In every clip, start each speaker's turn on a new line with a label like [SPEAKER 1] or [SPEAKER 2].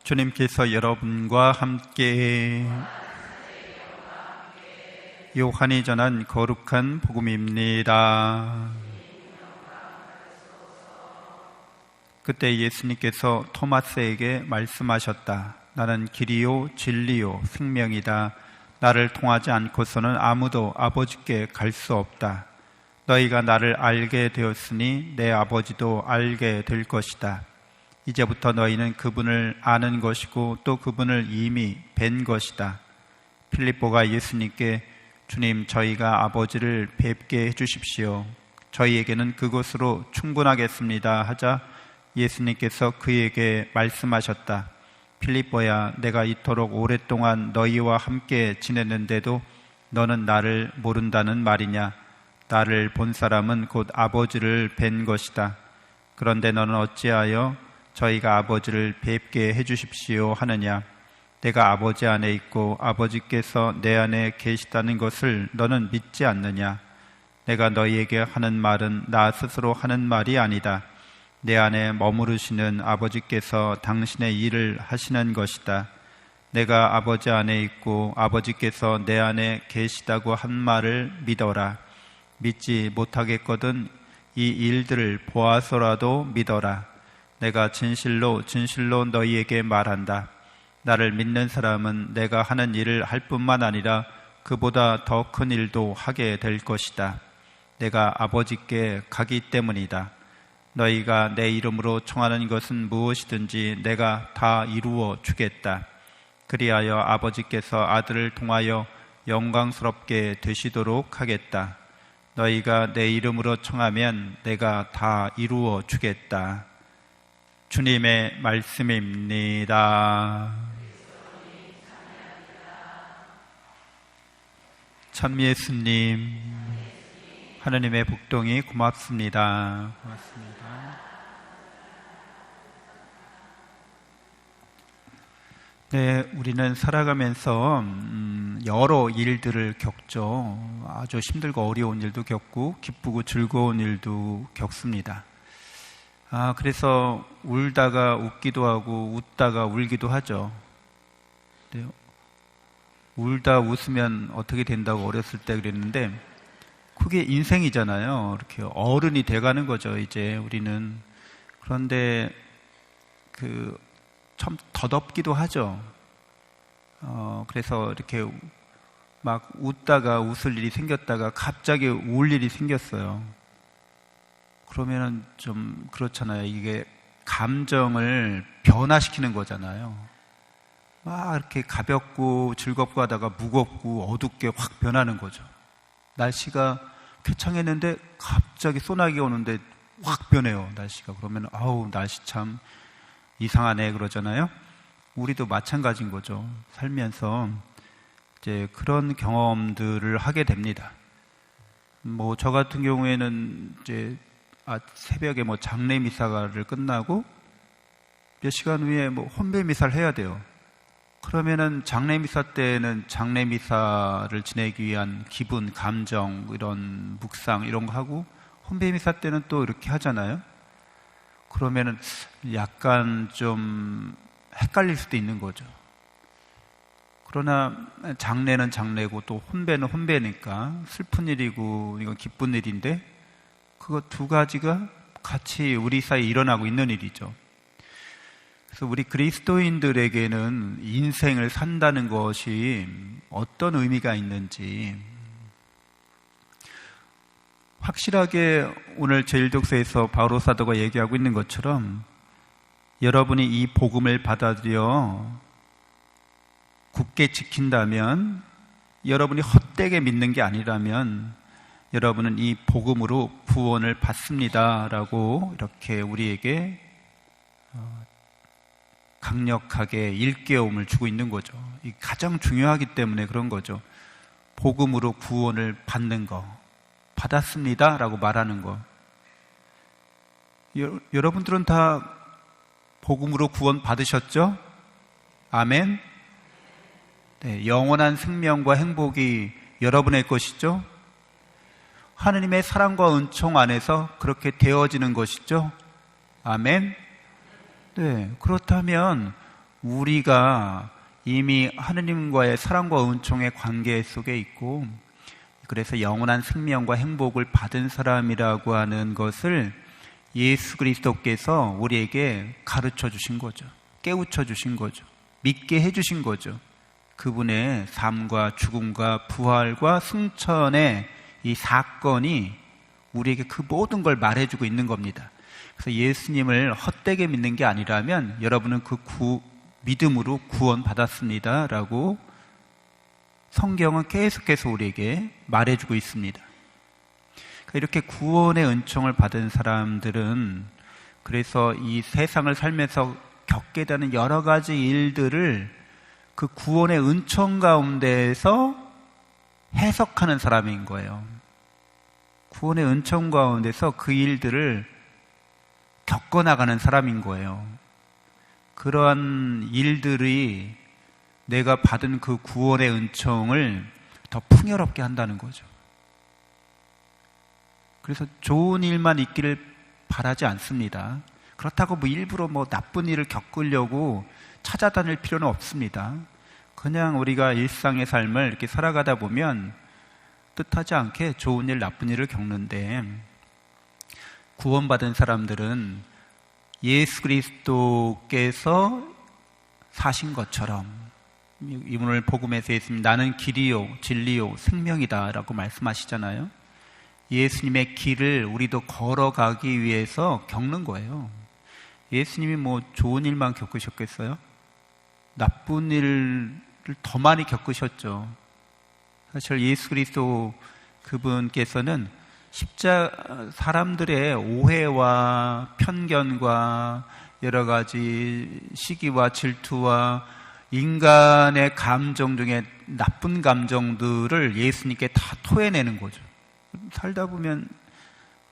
[SPEAKER 1] 주님께서 여러분과 함께 요한이 전한 거룩한 복음입니다. 그때 예수님께서 토마스에게 말씀하셨다. 나는 길이요 진리요 생명이다. 나를 통하지 않고서는 아무도 아버지께 갈 수 없다. 너희가 나를 알게 되었으니 내 아버지도 알게 될 것이다. 이제부터 너희는 그분을 아는 것이고 또 그분을 이미 뵌 것이다. 필립보가 예수님께 주님, 저희가 아버지를 뵙게 해주십시오. 저희에게는 그것으로 충분하겠습니다 하자 예수님께서 그에게 말씀하셨다. 필립보야, 내가 이토록 오랫동안 너희와 함께 지냈는데도 너는 나를 모른다는 말이냐? 나를 본 사람은 곧 아버지를 뵌 것이다. 그런데 너는 어찌하여 저희가 아버지를 뵙게 해주십시오 하느냐? 내가 아버지 안에 있고 아버지께서 내 안에 계시다는 것을 너는 믿지 않느냐? 내가 너희에게 하는 말은 나 스스로 하는 말이 아니다. 내 안에 머무르시는 아버지께서 당신의 일을 하시는 것이다. 내가 아버지 안에 있고 아버지께서 내 안에 계시다고 한 말을 믿어라. 믿지 못하겠거든 이 일들을 보아서라도 믿어라. 내가 진실로 너희에게 말한다. 나를 믿는 사람은 내가 하는 일을 할 뿐만 아니라 그보다 더 큰 일도 하게 될 것이다. 내가 아버지께 가기 때문이다. 너희가 내 이름으로 청하는 것은 무엇이든지 내가 다 이루어 주겠다. 그리하여 아버지께서 아들을 통하여 영광스럽게 되시도록 하겠다. 너희가 내 이름으로 청하면 내가 다 이루어 주겠다. 주님의 말씀입니다. 참 예수님, 하나님의 복동이 고맙습니다. 네, 우리는 살아가면서 여러 일들을 겪죠. 아주 힘들고 어려운 일도 겪고 기쁘고 즐거운 일도 겪습니다. 그래서 울다가 웃기도 하고 웃다가 울기도 하죠. 네, 울다 웃으면 어떻게 된다고 어렸을 때 그랬는데 그게 인생이잖아요. 이렇게 어른이 돼가는 거죠, 이제 우리는. 그런데 참 덧없기도 하죠. 그래서 이렇게 막 웃다가 웃을 일이 생겼다가 갑자기 울 일이 생겼어요. 그러면은 좀 그렇잖아요. 이게 감정을 변화시키는 거잖아요. 막 이렇게 가볍고 즐겁고 하다가 무겁고 어둡게 확 변하는 거죠. 날씨가 쾌청했는데 갑자기 소나기가 오는데 확 변해요, 날씨가. 그러면 아우, 날씨 참 이상하네 그러잖아요. 우리도 마찬가지인 거죠. 살면서 이제 그런 경험들을 하게 됩니다. 저 같은 경우에는 이제 새벽에 장례 미사를 끝나고 몇 시간 후에 혼배 미사를 해야 돼요. 그러면은 장례 미사 때는 장례 미사를 지내기 위한 기분, 감정, 이런 묵상 이런 거 하고 혼배 미사 때는 또 이렇게 하잖아요. 그러면은 약간 좀 헷갈릴 수도 있는 거죠. 그러나 장례는 장례고 또 혼배는 혼배니까 슬픈 일이고 이건 기쁜 일인데 그거 두 가지가 같이 우리 사이에 일어나고 있는 일이죠. 그래서 우리 그리스도인들에게는 인생을 산다는 것이 어떤 의미가 있는지 확실하게 오늘 제1독서에서 바오로 사도가 얘기하고 있는 것처럼 여러분이 이 복음을 받아들여 굳게 지킨다면, 여러분이 헛되게 믿는 게 아니라면 여러분은 이 복음으로 구원을 받습니다 라고 이렇게 우리에게 강력하게 일깨움을 주고 있는 거죠. 이게 가장 중요하기 때문에 그런 거죠. 복음으로 구원을 받는 거, 받았습니다 라고 말하는 거. 여러분들은 다 복음으로 구원 받으셨죠? 아멘. 네, 영원한 생명과 행복이 여러분의 것이죠? 하느님의 사랑과 은총 안에서 그렇게 되어지는 것이죠? 아멘. 네, 그렇다면 우리가 이미 하느님과의 사랑과 은총의 관계 속에 있고, 그래서 영원한 생명과 행복을 받은 사람이라고 하는 것을 예수 그리스도께서 우리에게 가르쳐 주신 거죠. 깨우쳐 주신 거죠. 믿게 해 주신 거죠. 그분의 삶과 죽음과 부활과 승천의 이 사건이 우리에게 그 모든 걸 말해주고 있는 겁니다. 그래서 예수님을 헛되게 믿는 게 아니라면 여러분은 그 믿음으로 구원받았습니다 라고 성경은 계속해서 우리에게 말해주고 있습니다. 이렇게 구원의 은총을 받은 사람들은 그래서 이 세상을 살면서 겪게 되는 여러 가지 일들을 그 구원의 은총 가운데에서 해석하는 사람인 거예요. 구원의 은총 가운데서 그 일들을 겪어나가는 사람인 거예요. 그러한 일들이 내가 받은 그 구원의 은총을 더 풍요롭게 한다는 거죠. 그래서 좋은 일만 있기를 바라지 않습니다. 그렇다고 일부러 나쁜 일을 겪으려고 찾아다닐 필요는 없습니다. 그냥 우리가 일상의 삶을 이렇게 살아가다 보면 뜻하지 않게 좋은 일, 나쁜 일을 겪는데, 구원받은 사람들은 예수 그리스도께서 사신 것처럼, 오늘 복음에서 예수님 나는 길이요 진리요 생명이다 라고 말씀하시잖아요. 예수님의 길을 우리도 걸어가기 위해서 겪는 거예요. 예수님이 좋은 일만 겪으셨겠어요? 나쁜 일을 더 많이 겪으셨죠. 사실 예수 그리스도 그분께서는 사람들의 오해와 편견과 여러 가지 시기와 질투와 인간의 감정 중에 나쁜 감정들을 예수님께 다 토해내는 거죠. 살다 보면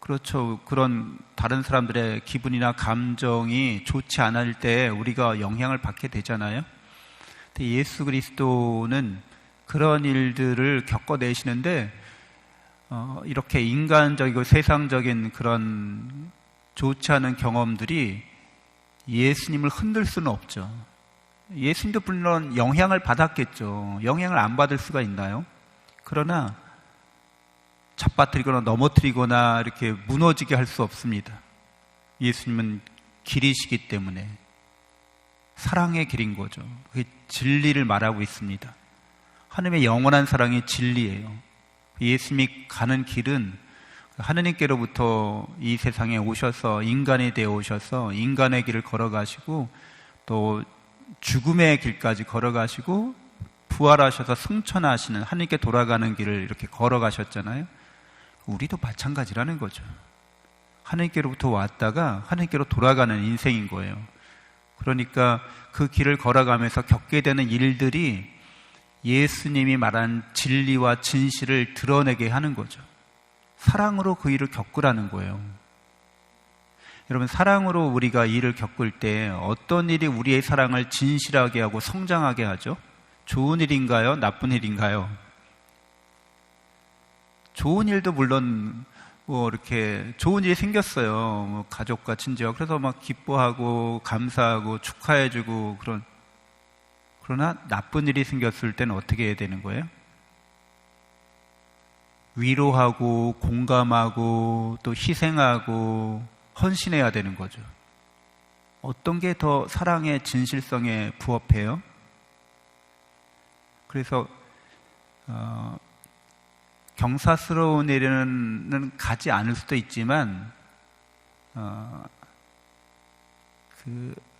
[SPEAKER 1] 그렇죠. 그런 다른 사람들의 기분이나 감정이 좋지 않을 때 우리가 영향을 받게 되잖아요. 근데 예수 그리스도는 그런 일들을 겪어내시는데 이렇게 인간적이고 세상적인 그런 좋지 않은 경험들이 예수님을 흔들 수는 없죠. 예수님도 물론 영향을 받았겠죠. 영향을 안 받을 수가 있나요? 그러나 잡아뜨리거나 넘어뜨리거나 이렇게 무너지게 할 수 없습니다. 예수님은 길이시기 때문에 사랑의 길인 거죠. 그게 진리를 말하고 있습니다. 하나님의 영원한 사랑이 진리예요. 예수님이 가는 길은 하느님께로부터 이 세상에 오셔서 인간이 되어 오셔서 인간의 길을 걸어가시고 또 죽음의 길까지 걸어가시고 부활하셔서 승천하시는 하느님께 돌아가는 길을 이렇게 걸어가셨잖아요. 우리도 마찬가지라는 거죠. 하느님께로부터 왔다가 하느님께로 돌아가는 인생인 거예요. 그러니까 그 길을 걸어가면서 겪게 되는 일들이 예수님이 말한 진리와 진실을 드러내게 하는 거죠. 사랑으로 그 일을 겪으라는 거예요. 여러분, 사랑으로 우리가 일을 겪을 때 어떤 일이 우리의 사랑을 진실하게 하고 성장하게 하죠? 좋은 일인가요? 나쁜 일인가요? 좋은 일도 물론 이렇게 좋은 일이 생겼어요. 가족과 친지와 그래서 막 기뻐하고 감사하고 축하해주고 그러나 나쁜 일이 생겼을 때는 어떻게 해야 되는 거예요? 위로하고 공감하고 또 희생하고 헌신해야 되는 거죠. 어떤 게 더 사랑의 진실성에 부합해요? 그래서 경사스러운 일에는 가지 않을 수도 있지만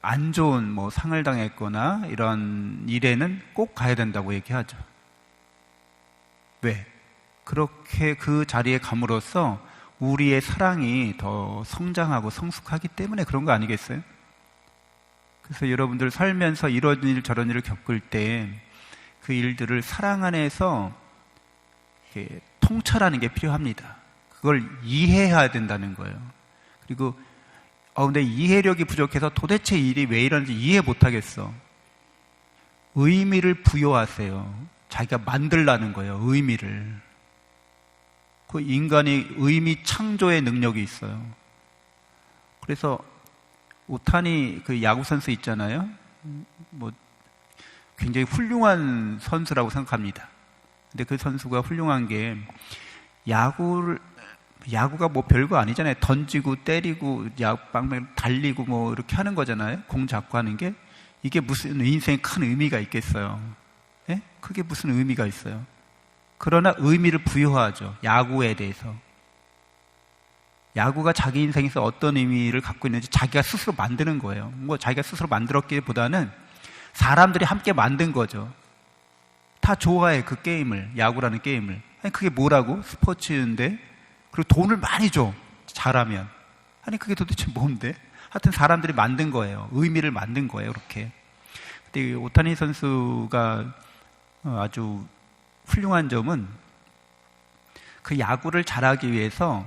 [SPEAKER 1] 안 좋은 상을 당했거나 이런 일에는 꼭 가야 된다고 얘기하죠. 왜? 그렇게 그 자리에 감으로써 우리의 사랑이 더 성장하고 성숙하기 때문에 그런 거 아니겠어요? 그래서 여러분들 살면서 이런 일 저런 일을 겪을 때 그 일들을 사랑 안에서 이렇게 통찰하는 게 필요합니다. 그걸 이해해야 된다는 거예요. 그리고 근데 이해력이 부족해서 도대체 일이 왜 이러는지 이해 못하겠어. 의미를 부여하세요. 자기가 만들라는 거예요. 의미를. 그 인간이 의미 창조의 능력이 있어요. 그래서 오타니 그 야구 선수 있잖아요. 뭐 굉장히 훌륭한 선수라고 생각합니다. 근데 그 선수가 훌륭한 게 야구가 뭐 별거 아니잖아요. 던지고 때리고 빵빵 달리고 뭐 이렇게 하는 거잖아요. 공 잡고 하는 게 이게 무슨 인생에 큰 의미가 있겠어요? 예? 그게 무슨 의미가 있어요? 그러나 의미를 부여하죠. 야구에 대해서. 야구가 자기 인생에서 어떤 의미를 갖고 있는지 자기가 스스로 만드는 거예요. 뭐 자기가 스스로 만들었기보다는 사람들이 함께 만든 거죠. 다 좋아해, 그 게임을, 야구라는 게임을. 아니, 그게 뭐라고? 스포츠인데? 그리고 돈을 많이 줘, 잘하면. 아니, 그게 도대체 뭔데? 하여튼 사람들이 만든 거예요. 의미를 만든 거예요, 그렇게. 근데 오타니 선수가 아주 훌륭한 점은 그 야구를 잘하기 위해서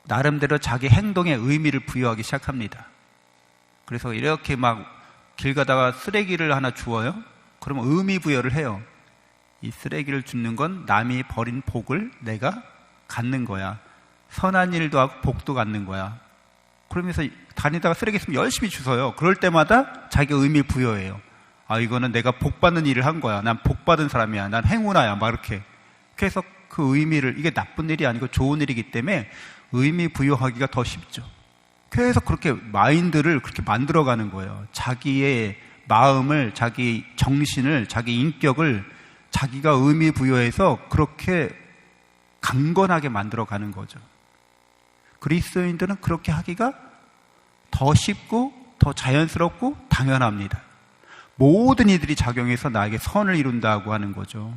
[SPEAKER 1] 나름대로 자기 행동에 의미를 부여하기 시작합니다. 그래서 이렇게 막 길 가다가 쓰레기를 하나 주워요? 그러면 의미 부여를 해요. 이 쓰레기를 줍는 건 남이 버린 복을 내가 갖는 거야. 선한 일도 하고 복도 갖는 거야. 그러면서 다니다가 쓰레기 있으면 열심히 주워요. 그럴 때마다 자기 의미 부여해요. 아, 이거는 내가 복 받는 일을 한 거야. 난 복 받은 사람이야. 난 행운아야. 막 이렇게. 그래서 그 의미를, 이게 나쁜 일이 아니고 좋은 일이기 때문에 의미 부여하기가 더 쉽죠. 그래서 그렇게 마인드를 그렇게 만들어가는 거예요. 자기의 마음을, 자기 정신을, 자기 인격을 자기가 의미 부여해서 그렇게 강건하게 만들어가는 거죠. 그리스도인들은 그렇게 하기가 더 쉽고 더 자연스럽고 당연합니다. 모든 이들이 작용해서 나에게 선을 이룬다고 하는 거죠.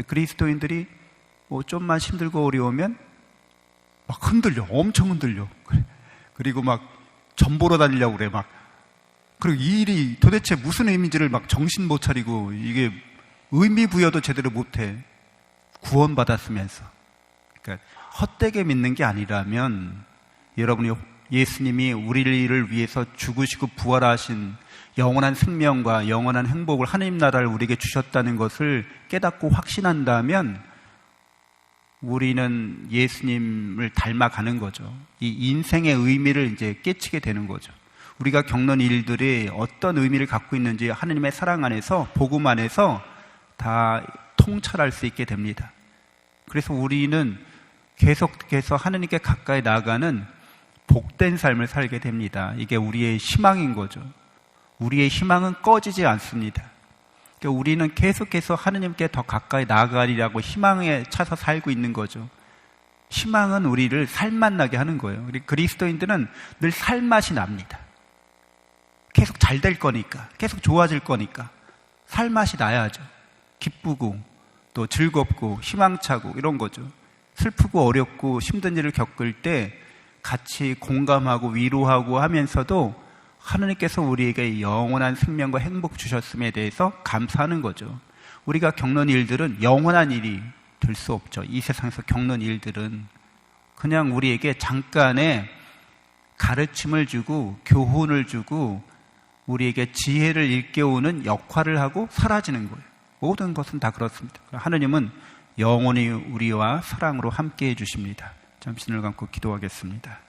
[SPEAKER 1] 그리스도인들이 뭐 좀만 힘들고 어려우면 막 흔들려, 엄청 흔들려. 그리고 막 전보러 다니려고 그래, 막. 그리고 이 일이 도대체 무슨 의미인지를 막 정신 못 차리고, 이게 의미 부여도 제대로 못 해. 구원받았으면서. 그러니까 헛되게 믿는 게 아니라면 여러분이 예수님이 우리를 위해서 죽으시고 부활하신 영원한 생명과 영원한 행복을, 하나님 나라를 우리에게 주셨다는 것을 깨닫고 확신한다면 우리는 예수님을 닮아가는 거죠. 이 인생의 의미를 이제 깨치게 되는 거죠. 우리가 겪는 일들이 어떤 의미를 갖고 있는지 하나님의 사랑 안에서, 복음 안에서 다 통찰할 수 있게 됩니다. 그래서 우리는 계속해서 하나님께 가까이 나아가는 복된 삶을 살게 됩니다. 이게 우리의 희망인 거죠. 우리의 희망은 꺼지지 않습니다. 그러니까 우리는 계속해서 하나님께 더 가까이 나아가리라고 희망에 차서 살고 있는 거죠. 희망은 우리를 살맛 나게 하는 거예요. 우리 그리스도인들은 늘 살맛이 납니다. 계속 잘 될 거니까, 계속 좋아질 거니까 살맛이 나야죠. 기쁘고 또 즐겁고 희망차고 이런 거죠. 슬프고 어렵고 힘든 일을 겪을 때 같이 공감하고 위로하고 하면서도 하나님께서 우리에게 영원한 생명과 행복 주셨음에 대해서 감사하는 거죠. 우리가 겪는 일들은 영원한 일이 될 수 없죠. 이 세상에서 겪는 일들은 그냥 우리에게 잠깐의 가르침을 주고 교훈을 주고 우리에게 지혜를 일깨우는 역할을 하고 사라지는 거예요. 모든 것은 다 그렇습니다. 하나님은 영원히 우리와 사랑으로 함께해 주십니다. 잠시 눈을 감고 기도하겠습니다.